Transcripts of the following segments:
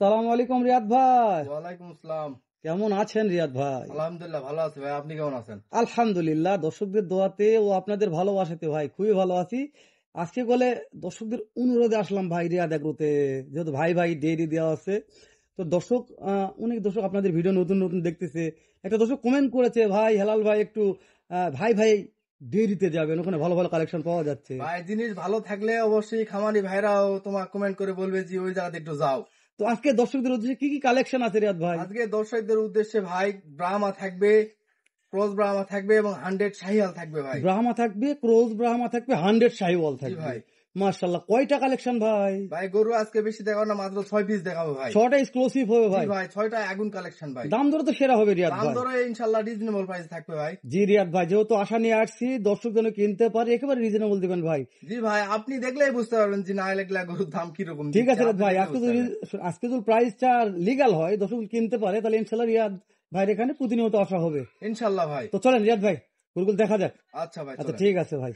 আসসালামু আলাইকুম রিয়াদ ভাই। ওয়ালাইকুম আসসালাম। কেমন আছেন রিয়াদ ভাই? আলহামদুলিল্লাহ ভালো আছি ভাই, আপনি কেমন আছেন? আলহামদুলিল্লাহ, দর্শকদের দোয়াতে ও আপনাদের ভালোবাসাতে ভাই খুবই ভালো আছি। আজকে বলে দর্শকদের অনুরোধে আসলাম ভাই রিয়াদ এগ্রোতে, যেহেতু ভাই ভাই ডেইরি দেওয়া আছে। তো দর্শক অনেক দর্শক আপনাদের ভিডিও নতুন নতুন দেখতেছে। একটা দর্শক কমেন্ট করেছে, ভাই হেলাল ভাই একটু ভাই ভাই ডেইরিতে যাবেন, ওখানে ভালো ভালো কালেকশন পাওয়া যাচ্ছে। ভাই জিনিস ভালো থাকলে অবশ্যই খামারি ভাইরাও তোমার কমেন্ট করে বলবে যে ওই জায়গাতে একটু যাও। তো আজকে দর্শকদের উদ্দেশ্যে কি কি কালেকশন আছে রিয়াদ ভাই? আজকে দর্শকদের উদ্দেশ্যে ভাই ব্রাহ্মা থাকবে, ক্রস ব্রাহ্মা থাকবে এবং 100 শাহিওয়াল থাকবে ভাই। ব্রাহ্মা থাকবে, ক্রোজ ব্রাহ্মা থাকবে, 100 শাহিওয়াল জি থাকবে। ভাই। মাশাআল্লাহ, কয়টা কালেকশন ভাই? ভাই গরু আজকে বেশি দেখাবো না, মাত্র 6 পিস দেখাবো ভাই। 6টা এক্সক্লুসিভ হবে জি ভাই। ভাই, 6টা আগুন কালেকশন ভাই। দাম দর তো সেরা হবে রিয়াদ দাম ভাই। দরে ইনশাআল্লাহ রিজনেবল প্রাইস থাকবে ভাই। জি রিয়াদ ভাই, যেহেতু আশা নিয়ে আসছি দর্শক যেন কিনতে পারে, একেবারে রিজনেবল দিবেন ভাই। জি ভাই, আপনি দেখলেই বুঝতে পারবেন যে না এগুলা গরুর দাম কিরকম। ঠিক আছে রিয়াদ ভাই, আজকে যদি প্রাইসটা লিগাল হয়, দর্শক কিনতে পারে, তাহলে ইনশাআল্লাহ রিয়াদ ভাইয়ের এখানে প্রতিনিয়ত আসা হবে ইনশাআল্লাহ ভাই। তো চলেন রিয়াদ ভাই গরুগুলো দেখা যাক। আচ্ছা ভাই, আচ্ছা ঠিক আছে ভাই।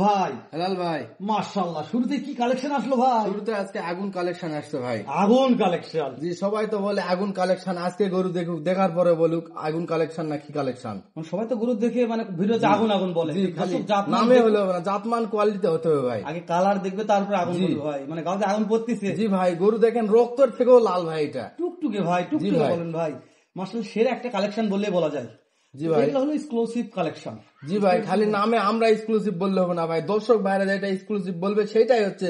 ভাই হেলাল ভাই, মাশাআল্লাহ, শুরুতে কি কালেকশন আসলো ভাই? শুরুতে আজকে আগুন কালেকশন আসছে ভাই। আগুন কালেকশন। জি, সবাই তো বলে আগুন কালেকশন, আজকে গরু দেখুক, দেখার পরে বলুক আগুন কালেকশন না কি কালেকশন। সবাই তো গরু দেখে মানে ভিডিওতে আগুন আগুন বলে, জি, খালি দর্শক জাতমান নামে হলো না, জাতমান কোয়ালিটিতে হতে হবে ভাই। আগে কালার দেখবে তারপরে আগুন জি। বলবে ভাই, মানে গাছে আগুন পড়তেছে। জি ভাই, গরু দেখেন রক্তর থেকেও লাল ভাই এটা। টুকটুকে ভাই, টুকটুকে ভাই। বলেন ভাই। মাশাআল্লাহ, সেরা একটা কালেকশন বললেই বলা যায়। জি ভাই। এগুলো হলো এক্সক্লুসিভ কালেকশন। জি ভাই, খালি নামে আমরা এক্সক্লুসিভ বললে হবে না ভাই, দর্শক ভাইরা যেটা এক্সক্লুসিভ বলবে সেটাই হচ্ছে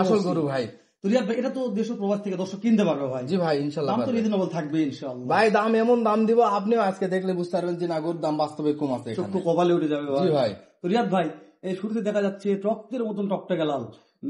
আসল গরু ভাই। তো রিয়াদ ভাই, এটা তো দেশ ও প্রবাস থেকে দর্শক কিনতে পারবে ভাই। জি ভাই, ইনশাল্লাহ দাম তো পারবে। রিজনেবল থাকবে ইনশাআল্লাহ ভাই দাম এমন দাম দিব, আপনিও আজকে দেখলে বুঝতে পারবেন যে না গরুর দাম বাস্তবে কম আছে এখানে। চক্ষু কপালে উঠে যাবে জি ভাই। তো রিয়াদ ভাই, এই শুরুতে দেখা যাচ্ছে রক্তের মতন টকটকে লাল,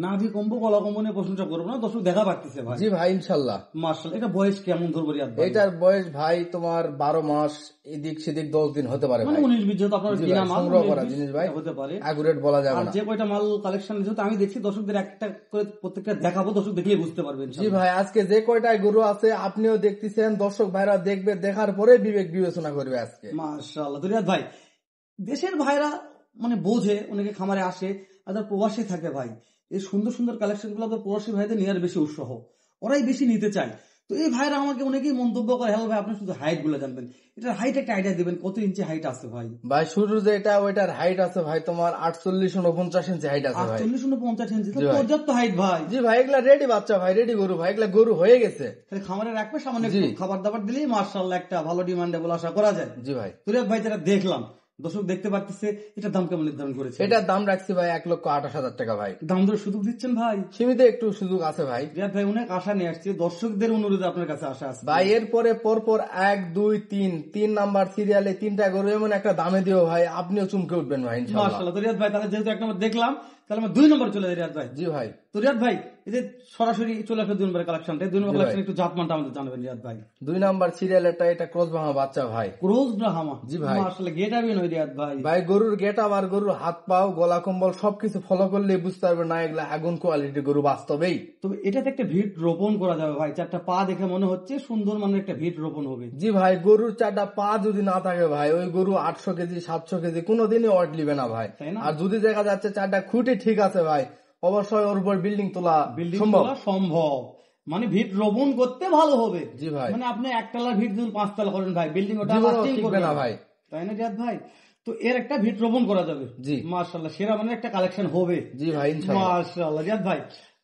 নাভি কম্বো গলা কম্বো নিয়ে প্রশংসা করবো না, দর্শক দেখা পাচ্ছে ভাই। জি ভাই, ইনশাল্লাহ। মাশাআল্লাহ, এটা বয়স কেমন ধরবো রিয়াদ ভাই? এটার বয়স ভাই তোমার 12 মাস, এদিক সেদিক 10 দিন হতে পারে মানে ভাই। 19-20, যেহেতু আপনার জি কিনা ভাই, মাল সংগ্রহ 19-20 করা জিনিস ভাই, হতে পারে। অ্যাকুরেট বলা যাবে আর না। যে কয়টা মাল কালেকশন যেহেতু আমি দেখছি, দর্শকদের একটা করে প্রত্যেকটা দেখাবো, দর্শক দেখলেই বুঝতে পারবেন। জি ভাই, আজকে যে কয়টায় গরু আছে আপনিও দেখতেছেন, দর্শক ভাইরা দেখবে, দেখার পরে বিবেক বিবেচনা করবে আজকে। মাশাআল্লাহ। তো রিয়াদ ভাই, দেশের ভাইরা মানে বোঝে, অনেকে খামারে আসে, আর যারা প্রবাসী থাকে ভাই, এই সুন্দর সুন্দর কালেকশন গুলো তো প্রবাসী ভাইদের নেওয়ার বেশি উৎসাহ, ওরাই বেশি নিতে চায়। তো এই ভাইরা আমাকে অনেকেই মন্তব্য করে, হ্যালো ভাই আপনি শুধু হাইট গুলো জানবেন, এটার হাইট একটা আইডিয়া দিবেন, কত ইঞ্চি হাইট আছে ভাই? ভাই শুরু যেটা ওইটার হাইট আছে ভাই তোমার 48-49 ইঞ্চি হাইট আছে ভাই। 48-49 ইঞ্চি, জি ভাই। পর্যাপ্ত হাইট ভাই। জি ভাই, এগুলা রেডি বাচ্চা ভাই, রেডি গরু ভাই, এগুলা গরু হয়ে গেছে। তাহলে খামারে রাখবে, সামান্য জি। একটু খাবার দাবার দিলেই মাশাআল্লাহ একটা ভালো ডিমান্ডেবল আশা করা যায়। জি ভাই। তো রিয়াদ ভাই, যেটা দেখলাম দর্শক দেখতে পারতেছে, এটার দাম কেমন নির্ধারণ করেছে? এটার দাম রাখছি ভাই 1,28,000 টাকা ভাই। দাম ধরে সুযোগ দিচ্ছেন ভাই? সীমিত একটু সুযোগ আছে ভাই। রিয়াদ ভাই, অনেক আশা নিয়ে আসছে, দর্শকদের অনুরোধে আপনার কাছে আশা আছে ভাই এরপরে পরপর 1, 2, 3 নাম্বার সিরিয়ালে 3টা গরু এমন একটা দামে দিও ভাই, আপনিও চমকে উঠবেন ভাই ইনশাআল্লাহ। মাশাআল্লাহ। তো রিয়াদ ভাই, তাহলে যেহেতু 1 নম্বর দেখলাম, তাহলে আমরা 2 নম্বর চলে যাই রিয়াদ ভাই। জি ভাই। তো রিয়াদ ভাই, এই যে সরাসরি চলে আসবে 2 নম্বরের কালেকশনটা, 2 নম্বর জি ভাই। কালেকশন একটু জাতমানটা আমাদের জানাবেন রিয়াদ ভাই। 2 নাম্বার সিরিয়ালেরটা এটা ক্রস ভাঙা বাচ্চা ভাই। ক্রোজ ব্রাহ্মা। জি ভাই। মাশাআল্লাহ, গেট আপ নয় রিয়াদ ভাই। ভাই গরুর গেটআপ আর গরুর হাত পাও গলা কম্বল সবকিছু ফলো করলে বুঝতে পারবে না এগুলা আগুন কোয়ালিটির গরু বাস্তবেই। তবে এটাতে একটা ভিট রোপণ করা যাবে ভাই, 4টা পা দেখে মনে হচ্ছে সুন্দর মানের একটা ভিট রোপণ হবে। জি ভাই, গরুর 4টা পা যদি না থাকে ভাই, ওই গরু 800 কেজি 700 কেজি কোনোদিনই ওয়াট লিবে না ভাই। তাই না? আর যদি দেখা যাচ্ছে 4টা খুঁটি ঠিক আছে ভাই, অবশ্যই ওর উপর বিল্ডিং তোলা বিল্ডিং সম্ভব। তোলা সম্ভব, মানে ভিট রোপণ করতে ভালো হবে। জি ভাই। মানে আপনি একতলা ভিট যদি 5 তলা করেন ভাই, বিল্ডিং ওটা জীবনেও lasting টিকবে করবে না না ভাই। তাই না রিয়াদ ভাই? তো এর একটা ভিট রোপণ করা যাবে। জি। মাশাআল্লাহ, সেরা মানে একটা কালেকশন হবে। জি ভাই, ইনশাআল্লাহ। মাশাআল্লাহ রিয়াদ ভাই,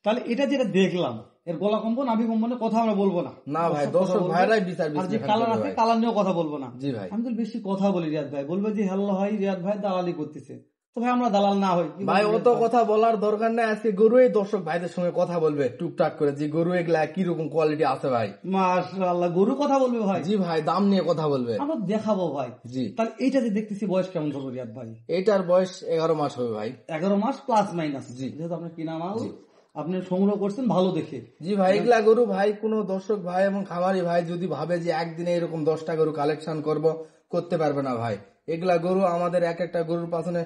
তাহলে এটা যেটা দেখলাম, এর গলা কম্বন নাভি কম্বনের কথা আমরা বলবো না। না ভাই, কথা দর্শক বলবে। ভাইরাই বিচার আর যে বিশ্লেষণ কালার করবে আছে ভাই। কালার নিয়েও কথা বলবো না। জি ভাই। আমি তো বেশি কথা বলি রিয়াদ ভাই, বলবে যে হ্যালো ভাই রিয়াদ ভাই দালালি করতেছে, তো ভাই আমরা দালাল না হই কি ভাই বলবো অত রিয়াদ ভাই? কথা বলার দরকার নাই, আজকে গরুই দর্শক ভাইদের সঙ্গে কথা বলবে টুকটাক করে যে গরু এগুলা কিরকম কোয়ালিটি আছে ভাই। মাশাআল্লাহ, গরু কথা বলবে ভাই। জি ভাই, দাম নিয়ে কথা বলবে। আমরা দেখাবো ভাই। জি। তাহলে এইটা যে দেখতেছি বয়স কেমন ধরবো রিয়াদ ভাই? এটার বয়স 11 মাস হবে ভাই। 11 মাস প্লাস মাইনাস। জি। যেহেতু আপনার কিনা মাল, আপনি সংগ্রহ করছেন ভালো দেখে। জি ভাই, এগুলা গরু ভাই কোন দর্শক ভাই এবং খামারি ভাই যদি ভাবে যে একদিনে এরকম 10টা গরু কালেকশন করতে পারবে না ভাই। এগুলা গরু আমাদের এক একটা গরুর পাশনে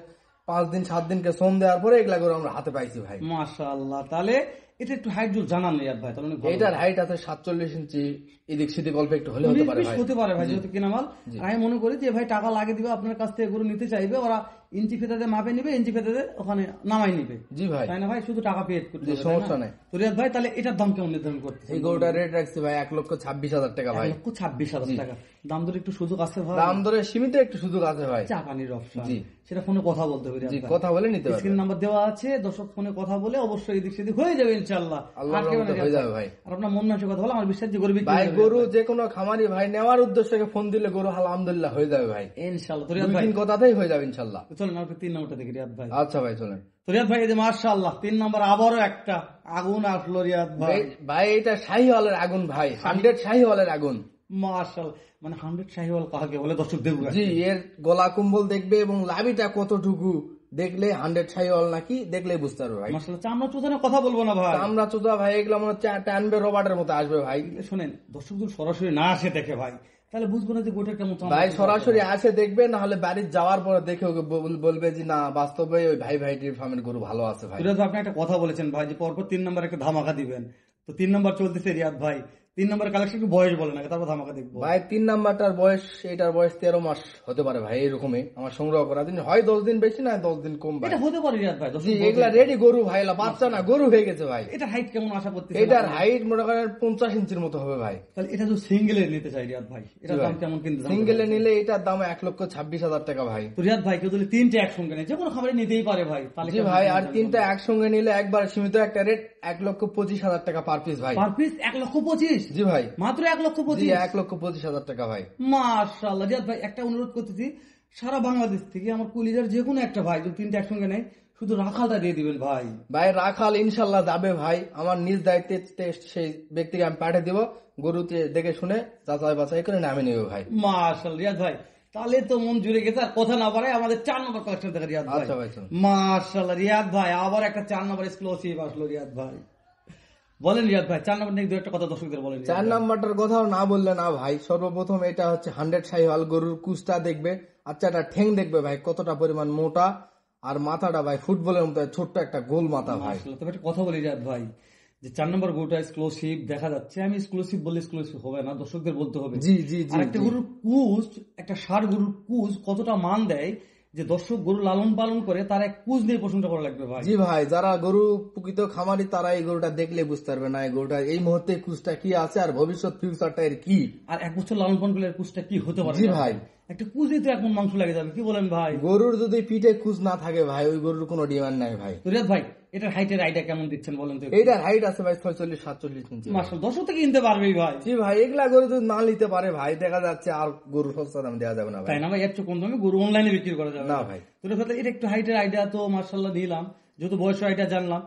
5 দিন 7 দিনকে শ্রম দেওয়ার পরে এগুলা গরু আমরা হাতে পাইছি ভাই। মাশাআল্লাহ, তাহলে এটা একটু হাইট জোর জানান রিয়াদ ভাই, তাহলে অনেক ভালো। এটার হাইট আছে 47 ইঞ্চি, এদিক সেদিক অল্প একটু হলে হতে পারে ভাই। হতে পারে ভাই, যেহেতু কিনা মাল। আমি মনে করি যে ভাই টাকা লাগে দিবে আপনার কাছ থেকে গরু নিতে চাইবে, ওরা ইঞ্চি ফেতাতে মাপে নিবে, ইঞ্চি ফেতাতে ওখানে নামাই নিবে, জি ভাই, তাই না ভাই? শুধু টাকা পে করতে জি হবে, তাই সমস্যা না? নাই। তো রিয়াদ ভাই তাহলে এটার দাম কেমন নির্ধারণ করতেছে? এই গরুটার রেট রাখছি ভাই 1,26,000 টাকা ভাই। 1,26,000 টাকা। দাম দরে একটু সুযোগ আছে ভাই? দাম ধরে সীমিত একটু সুযোগ আছে ভাই। চা পানির অপশন, জি। সেটা ফোনে কথা বলতে হবে রিয়াদ জি ভাই। কথা বলে নিতে পারবেন। স্ক্রিন নাম্বার দেওয়া আছে, দর্শক ফোনে কথা বলে অবশ্যই এদিক সেদিক হয়ে যাবে ইনশাআল্লাহ। আল্লাহর আর কেমন রহমতে রিয়াদ হয়ে যাবে ভাই। আর আপনার মন মানসিক কথা বলে আমার বিশ্বাস যে গরু বিক্রি ভাই হবে গরু রিয়াদ যে কোনো খামারি ভাই নেওয়ার উদ্দেশ্যে ফোন দিলে গরু আলহামদুলিল্লাহ হয়ে যাবে ভাই। ভাই। ইনশাআল্লাহ। তো রিয়াদ 2 ভাই দিন কথাতেই হয়ে যাবে ইনশাল্লাহ। চলেন আমরা 3 নম্বরটা দেখি রিয়াদ ভাই। আচ্ছা ভাই চলেন। তো রিয়াদ ভাই এই যে মাশাআল্লাহ 3 নম্বর আবারও একটা আগুন আসলো রিয়াদ ভাই। ভাই এটা শাহিওয়ালের আগুন ভাই, 100 শাহিওয়ালের আগুন। মাশাআল্লাহ, মানে 100 শাহিওয়াল কাকে বলে দর্শক দেখবে। জি এর গলা কুম্বল দেখবে এবং লাভিটা কতটুকু দেখলে 100 শাহিওয়াল নাকি দেখলেই বুঝতে পারবে ভাই। মাশাআল্লাহ, চামড়া চুদানোর কথা বলবো না ভাই। আমরা চোদা ভাই এগুলো মনে হচ্ছে টানবে রবার্টের মতো আসবে ভাই। শোনেন, দর্শক যদি সরাসরি না আসে দেখে ভাই, তাহলে বুঝবো না যে গোটা কেমন চামড়া ভাই চুদানো। সরাসরি আসে দেখবে, না হলে বাড়ির যাওয়ার পরে দেখে ওকে বলবে যে না বাস্তবে ওই ভাই ভাইটির ফার্মের গরু ভালো আছে ভাই। রিয়াদ ভাই আপনি একটা কথা বলেছেন ভাই যে পরপর 3 নম্বর একটা ধামাকা দিবেন, তো 3 নম্বর চলতেছে রিয়াদ ভাই। 3 নম্বর কালেকশন কি বয়স বলেন আগে, তারপর ধামাকা দেখবো। ভাই 3 নাম্বারটার বয়স, এটার বয়স 13 মাস হতে পারে ভাই, এরকমই আমার সংগ্রহ করা দিন হয় 10 দিন বেশি না 10 দিন কম ভাই। এটা হতে পারে রিয়াদ ভাই, দর্শক জি বলতে- এগুলা রেডি গরু ভাই, এলা বাচ্চা না গরু হয়ে গেছে ভাই। এটা হাইট কেমন আশা করতেছেন? এটার আপনি? হাইট মনে করেন 50 ইঞ্চির মতো হবে ভাই। তাহলে এটা যদি সিঙ্গেলে নিতে চাই রিয়াদ ভাই, এটার দাম কেমন কিন্তু জানতে সিঙ্গেলে চাই। নিলে এটার দাম 1,26,000 টাকা ভাই। তো রিয়াদ ভাই কেউ যদি 3টে একসঙ্গে নেয়, যে কোনো খাবারে নিতেই পারে ভাই, তাহলে জি ভাই আর 3টা একসঙ্গে নিলে একবার সীমিত একটা রেট 1,25,000 টাকা পার পিস ভাই। পার পিস 1,25,000, জি ভাই, মাত্র জি 1,25,000। 1,25,000 টাকা ভাই। মাশাআল্লাহ। রিয়াদ ভাই একটা অনুরোধ করতেছি, সারা বাংলাদেশ থেকে আমার কলিজার যে কোনো একটা ভাই যদি 3টে একসঙ্গে নেয়, শুধু রাখালটা দিয়ে দিবেন ভাই। ভাই রাখাল ইনশাল্লাহ যাবে ভাই, আমার নিজ দায়িত্বে সেই ব্যক্তিকে আমি পাঠিয়ে দিব, গরুতে দেখে শুনে যাচাই বাছাই করে নামে নেবে ভাই। মাশাআল্লাহ রিয়াদ ভাই, তাহলে তো মন জুড়ে গেছে। আর কথা না বাড়ায় আমাদের 4 নম্বর কালেকশন দেখা রিয়াদ ভাই। আচ্ছা ভাই চলুন। মাশাআল্লাহ রিয়াদ ভাই আবার একটা 4 নম্বর এক্সক্লুসিভ আসলো রিয়াদ ভাই। বলেন রিয়াদ ভাই 4 নম্বর নিয়ে দু একটা কথা দর্শকদের বলেন রিয়াদ 4 ভাই। নাম্বারটার কথাও না বললে না ভাই। সর্বপ্রথম এটা হচ্ছে 100 শাহিওয়াল গরুর কুচটা দেখবে, আচ্ছা এটা ঠেং দেখবে ভাই কতটা পরিমাণ মোটা, আর মাথাটা ভাই ফুটবলের মতো ছোট্ট একটা গোল মাথা ভাই। মাশাআল্লাহ। তবে একটা কথা বলি রিয়াদ ভাই, যে 4 নম্বর গরুটা এক্সক্লুসিভ দেখা যাচ্ছে, আমি এক্সক্লুসিভ বললে এক্সক্লুসিভ হবে না, দর্শকদের বলতে হবে। জি জি জি আর একটা গরুর কুজ, একটা ষাঁড় গরুর কুজ কতটা মান দেয়, যে দর্শক গরু লালন পালন করে তার এক কুজ নিয়ে প্রশংসা করা লাগবে ভাই। জি ভাই, যারা গরু প্রকৃত খামারি তারা এই গরুটা দেখলে বুঝতে পারবে না এই গরুটা এই মুহূর্তে কুচটা কি আছে আর ভবিষ্যৎ ফিউচারটা এর কি। আর 1 বছর লালন পালন করলে এর কুজটা কি হতে পারে। জি ভাই। একটা কুজে তো এখন মাংস লাগে যাবে, কি বলেন ভাই? গরুর যদি পিঠে কুচ না থাকে ভাই ওই গরুর কোনো ডিমান্ড নাই ভাই। তো রিয়াদ ভাই এটার হাইটের আইডিয়া কেমন দিচ্ছেন বলেন তো? এইটার হাইট আছে ভাই 46-47 ইঞ্চি। মাশাআল্লাহ, দর্শক তো কিনতে পারবেই ভাই। জি ভাই এগুলা গরু যদি না নিতে পারে ভাই দেখা যাচ্ছে আর গরু সস্তা দাম দেওয়া যাবে না ভাই। তাই না ভাই? এর চেয়ে কম দামে গরু অনলাইনে বিক্রি করা যাবে না ভাই। তো রিয়াদ ভাই, এটা একটু হাইটের আইডিয়া তো মাশাআল্লাহ নিলাম, যেহেতু বয়স আইডিয়া জানলাম।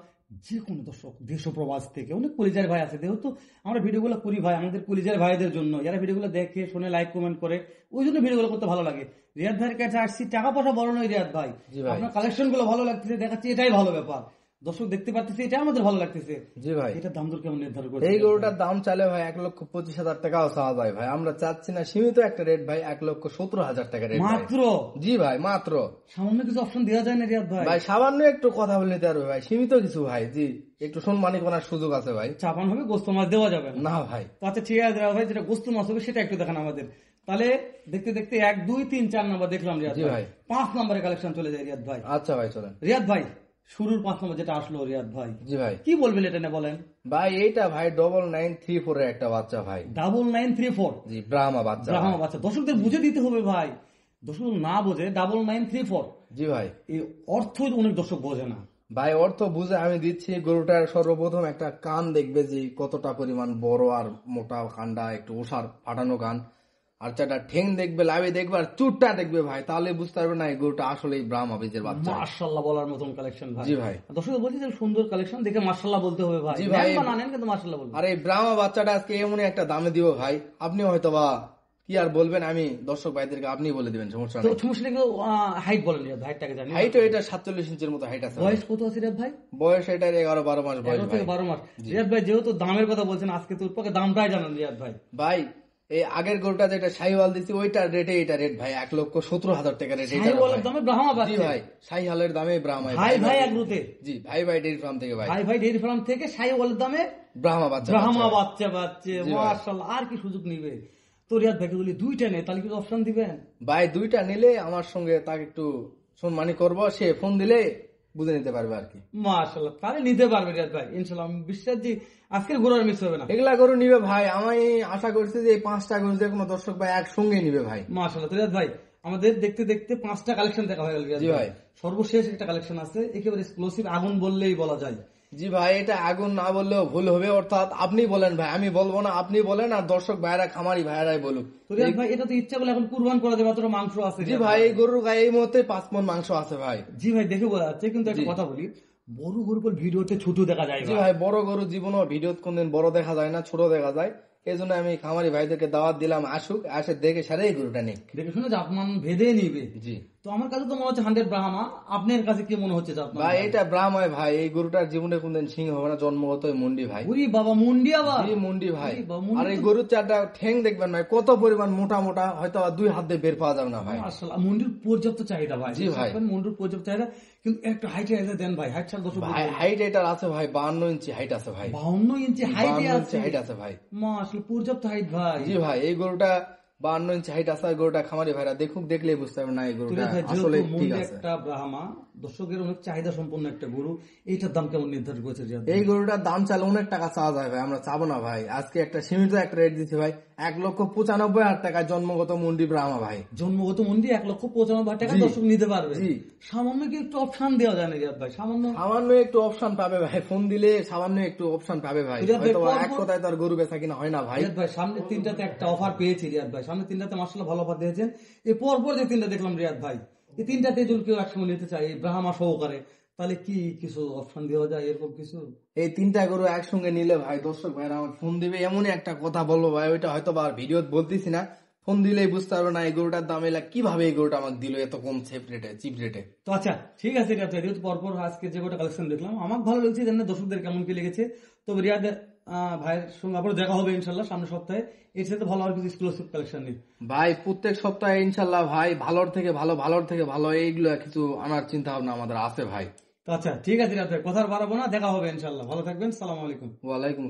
যে কোনো দর্শক দেশ ও প্রবাস থেকে অনেক কলিজার ভাই আছে, যেহেতু আমরা ভিডিওগুলো করি ভাই আমাদের কলিজার ভাইদের জন্য, যারা ভিডিওগুলো দেখে শুনে লাইক কমেন্ট করে, ওই জন্য ভিডিওগুলো করতে ভালো লাগে। রিয়াদ ভাইয়ের কাছে আসছি, টাকা পয়সা বড় নয় রিয়াদ ভাই, জি ভাই। আপনার কালেকশন গুলো ভালো লাগতেছে, দেখাচ্ছি এটাই ভালো ব্যাপার। দর্শক দেখতে পাচ্ছি এটা আমাদের ভালো লাগতেছে। জি ভাই এটা দাম দর কেমন নির্ধারণ করছে? এই গরুটার দাম চালে ভাই 1,25,000 টাকাও চাওয়া যায় ভাই। আমরা চাচ্ছি না সীমিত একটা রেট ভাই, 1,17,000 টাকা রেট ভাই। মাত্র জি ভাই মাত্র। সামান্য কিছু অপশন দেওয়া যায় না রিয়াদ ভাই? ভাই সামান্য একটু কথা বলে নিতে পারবে ভাই, সীমিত কিছু ভাই। জি একটু সম্মানী করার সুযোগ আছে ভাই। চাপান হবে, গোস্ত মাছ দেওয়া যাবে না। না ভাই। তো আচ্ছা ঠিক আছে ভাই, যেটা গোস্ত মাছ হবে সেটা একটু দেখান আমাদের। তাহলে দেখতে দেখতে 1, 2, 3, 4 নাম্বার দেখলাম রিয়াদ জি ভাই, ভাই। 5 নম্বরে কালেকশন চলে যায় রিয়াদ ভাই। আচ্ছা ভাই চলেন। রিয়াদ ভাই শুরুর 5 নম্বর যেটা আসলো রিয়াদ ভাই, জি ভাই। কি বলবেন এটা নিয়ে বলেন? ভাই এইটা ভাই 9934 এর একটা বাচ্চা ভাই। 9934 জি ব্রাহ্মা বাচ্চা ব্রাহ্মা ভাই। বাচ্চা। দর্শকদের বুঝে দিতে হবে ভাই, দর্শক না বোঝে 9934 জি ভাই। এই অর্থ অনেক দর্শক বোঝে না ভাই অর্থ বুঝে আমি দিচ্ছি। গরুটার সর্বপ্রথম একটা কান দেখবে যে কতটা পরিমাণ বড় আর মোটা, কানটা একটু ওষার ফাটানো কান, আর চারটা ঠেং দেখবে, লাভে দেখবে, আর চুটটা দেখবে ভাই, তাহলে বুঝতে পারবে না এই গরুটা আসলে ব্রাহ্মা বীজের বাচ্চা। মাশাআল্লাহ বলার মতন কালেকশন ভাই। জি ভাই। দর্শক বলছি যে সুন্দর কালেকশন দেখে মাশাআল্লাহ বলতে হবে ভাই। জি ভাই। নেন বা না নেন কিন্তু মাশাআল্লাহ বলবেন। আর এই ব্রাহ্মা বাচ্চাটা আজকে এমনই একটা দামে দিব ভাই, আপনি হয়তো বা কি আর বলবেন, আমি দর্শক ভাইদেরকে আপনি বলে দিবেন, সমস্যা তো নেই। সমস্যা নেই, হাইট বলেন রিয়াদ, হাইটটাকে জানি। হাইটও এটা 47 ইঞ্চির মতো হাইট আছে ভাই। বয়স কত আছে রিয়াদ ভাই? বয়স এটার 11-12 মাস বয়স 11 ভাই। থেকে 12 মাস। রিয়াদ ভাই যেহেতু দামের কথা বলছেন, আজকে তো উপরে দামটাই জানান রিয়াদ ভাই। ভাই এই আগের গরুটা যেটা শাহিওয়াল দিচ্ছি ওইটার রেটে এটা রেট ভাই 1,17,000 টাকা রেট। শাহিওয়ালের দামে ব্রাহ্মা জি বাচ্চা ভাই, শাহিওয়ালের দামে ব্রাহ্মা। ভাই ভাই এগ্রোতে। জি ভাই ভাই ডেইরি ফার্ম থেকে ভাই। ভাই ভাই ডেইরি ফার্ম থেকে শাহিওয়ালের দামে ব্রাহ্মা বাচ্চা। ব্রাহ্মা বাচ্চা বাচ্চা। জি ভাই। মাশাআল্লাহ, আর কি সুযোগ নিবে? তো রিয়াদ ভাইকে বলি 2টা নেই, তাহলে কি অপশন দিবেন? ভাই 2টা নিলে আমার সঙ্গে তাকে একটু সম্মানী করব, সে ফোন দিলে বুঝে নিতে পারবে আর কি। মাশাআল্লাহ, তাহলে নিতে পারবে রিয়াদ ভাই ইনশাআল্লাহ। আমি বিশ্বাস যে আজকের গরু আর মিস হবে না। এগুলা গরু নিবে ভাই, আমি আশা করছি যে এই 5টা গরু যে কোনো দর্শক ভাই একসঙ্গে নিবে ভাই। মাশাআল্লাহ। তো রিয়াদ ভাই, আমাদের দেখতে দেখতে 5টা কালেকশন দেখা হয়ে গেল রিয়াদ জি ভাই। ভাই। সর্বশেষ একটা কালেকশন আছে, একেবারে এক্সক্লুসিভ, আগুন বললেই বলা যায়। জি ভাই, এটা আগুন না বললেও ভুল হবে, অর্থাৎ আপনি বলেন ভাই, আমি বলবো না, আপনি বলেন আর দর্শক ভাইরা খামারি ভাইরাই বলুক। তো রিয়াদ ভাই, এটা তো ইচ্ছা করলে এখন কুরবান করা যাবে, অতটা মাংস আছে জি রিয়াদ ভাই, এই গরুর গায়ে এই মুহূর্তে 5 মণ মাংস আছে ভাই। জি ভাই, দেখে বোঝা যাচ্ছে। কিন্তু একটা জি। কথা বলি, বড় গরু বল ভিডিওতে ছোট দেখা যায় জি ভাই। ভাই, বড় গরু জীবনও ভিডিও কোনদিন বড় দেখা যায় না, ছোট দেখা যায়। এই জন্য আমি খামারি ভাইদেরকে দাওয়াত দিলাম, আসুক, আসে দেখে সারে এই গরুটা নিক। দেখে শুনে জাতমান ভেদে নিবে। জি তো আমার কাছে তো মনে হচ্ছে 100 ব্রাহ্মা। আপনার কাছে কি মনে হচ্ছে জাতমান? ভাই, এটা ব্রাহ্ময় ভাই, এই গরুটার জীবনে কোনদিন সিং হবে না, জন্মগত মুন্ডি ভাই। ওরে বাবা, মুন্ডি আবার। জি মুন্ডি ভাই। ওরে বাবা, মুন্ডি আর এই তো- গরুর চারটা ঠ্যাং দেখবেন ভাই, কত পরিমাণ মোটা মোটা, হয়তো আর 2 হাত দিয়ে বের পাওয়া যাবে না ভাই। মাশাআল্লাহ, মুন্ডির পর্যাপ্ত চাহিদা ভাই। জি ভাই। মুন্ডির পর্যাপ্ত চাহিদা, কিন্তু একটা হাইটে দেন ভাই। হাইট 10 ভাই হাইট এটার আছে ভাই, 52 ইঞ্চি হাইট আছে ভাই। 52 ইঞ্চি হাইটে 52 ইঞ্চি আছে। হাইট আছে ভাই। মাশাআল্লাহ, পর্যাপ্ত হাইট ভাই। জি ভাই, এই গরুটা 52 ইঞ্চি হাইট আছে। আর গরুটা খামারি ভাইরা দেখুক, দেখলেই বুঝতে পারবে না এই তো গরুটা রিয়াদ ভাই, আসলে যেহেতু ঠিক মুন্ডি আছে। একটা ব্রাহ্মা, দর্শকের অনেক চাহিদা সম্পন্ন একটা গরু, এইটার দাম কেমন নির্ধারণ করেছে রিয়াদ ভাই? এই গরুটার দাম চাইলে অনেক টাকা চাওয়া যায় ভাই, আমরা চাবো না ভাই। আজকে একটা সীমিত একটা রেট দিচ্ছি ভাই, 1,95,000 টাকা জন্মগত মুন্ডি ব্রাহ্মা ভাই। জন্মগত মন্ডি 1,95,000 টাকা জি। দর্শক নিতে পারবে। জি। সামান্য কি একটু অপশন দেওয়া যায় না রিয়াদ ভাই? সামান্য সামান্য একটু অপশন পাবে ভাই, ফোন দিলে সামান্য একটু অপশন পাবে ভাই। রিয়াদ ভাই, হয়তো পরপর- এক কথায় তো আর গরু বেচা কিনা হয় না ভাই। রিয়াদ ভাই, সামনে 3টাতে একটা অফার পেয়েছি রিয়াদ ভাই। সামনে 3টাতে মাশাআল্লাহ ভালো অফার দিয়েছেন। এই পরপর যে 3টা দেখলাম রিয়াদ ভাই, এই 3টাতে যদি কেউ একসঙ্গে নিতে চায় এই ব্রাহ্মা সহকারে, তাহলে কি কিছু অপশন দেওয়া যায় এরকম কিছু? এই 3টা গরু একসঙ্গে নিলে ভাই দর্শক ভাইরা আমার ফোন দিবে, এমনই একটা কথা বলবো ভাই, ওইটা হয়তো বা ভিডিও বলতেছি না, ফোন দিলেই বুঝতে পারবে না এই গরুটার দাম এলা কিভাবে এই গরুটা আমাকে দিল এত কম চিপ রেটে। তো আচ্ছা, ঠিক আছে রিয়াদ ভাই, যেহেতু পরপর আজকে যে কটা কালেকশন দেখলাম আমার ভালো লেগেছে, জানেন দর্শকদের কেমন কি লেগেছে। তবে রিয়াদ ভাইয়ের সঙ্গে আবার দেখা হবে ইনশাল্লাহ সামনের সপ্তাহে। এর সাথে ভালো আর কিছু এক্সক্লুসিভ কালেকশন নিয়ে। ভাই প্রত্যেক সপ্তাহে ইনশাল্লাহ ভাই ভালোর থেকে ভালো, ভালোর থেকে ভালো এইগুলো কিছু আনার চিন্তা ভাবনা আমাদের আছে ভাই। তো আচ্ছা, ঠিক আছে রিয়াদ ভাই, কথা আর বাড়াবো না, দেখা হবে ইনশাল্লাহ। ভালো থাকবেন, সালাম আলাইকুম। ওয়ালাইকুম